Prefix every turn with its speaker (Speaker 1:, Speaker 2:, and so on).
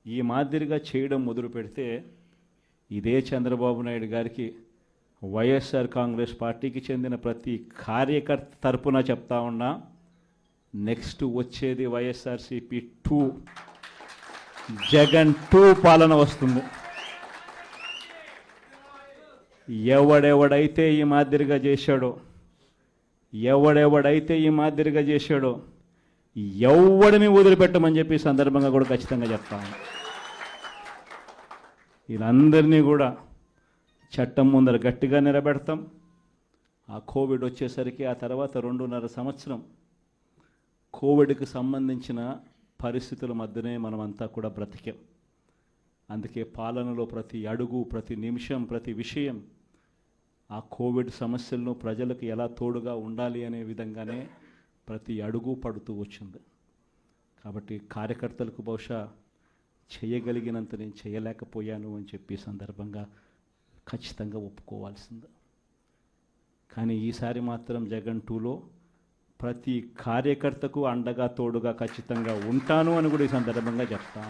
Speaker 1: ఈ మాదిరిగా చేయడం మొదలు పెడితే ఇదే చంద్రబాబు నాయుడు గారికి వైఎస్ఆర్ కాంగ్రెస్ పార్టీకి చెందిన ప్రతి కార్యకర్త తరపున చెప్తా ఉన్నా, నెక్స్ట్ వచ్చేది వైఎస్ఆర్సీపీ 2, జగన్ 2 పాలన వస్తుంది. ఎవడెవడైతే ఈ మాదిరిగా చేశాడో ఎవడిని వదిలిపెట్టమని చెప్పి సందర్భంగా కూడా ఖచ్చితంగా చెప్తాను. వీళ్ళందరినీ కూడా చట్టం ముందర గట్టిగా నిలబెడతాం. ఆ కోవిడ్ వచ్చేసరికి ఆ తర్వాత 2.5 సంవత్సరం కోవిడ్కి సంబంధించిన పరిస్థితుల మధ్యనే మనమంతా కూడా బ్రతికాం. అందుకే పాలనలో ప్రతి అడుగు, ప్రతి నిమిషం, ప్రతి విషయం ఆ కోవిడ్ సమస్యలను ప్రజలకు ఎలా తోడుగా ఉండాలి అనే విధంగానే ప్రతి అడుగు పడుతూ వచ్చింది. కాబట్టి కార్యకర్తలకు బహుశా చేయగలిగినంత నేను చేయలేకపోయాను అని చెప్పి సందర్భంగా ఖచ్చితంగా ఒప్పుకోవాల్సింది. కానీ ఈసారి మాత్రం జగన్ 2లో ప్రతి కార్యకర్తకు అండగా తోడుగా ఖచ్చితంగా ఉంటాను అని కూడా ఈ సందర్భంగా చెప్తాను.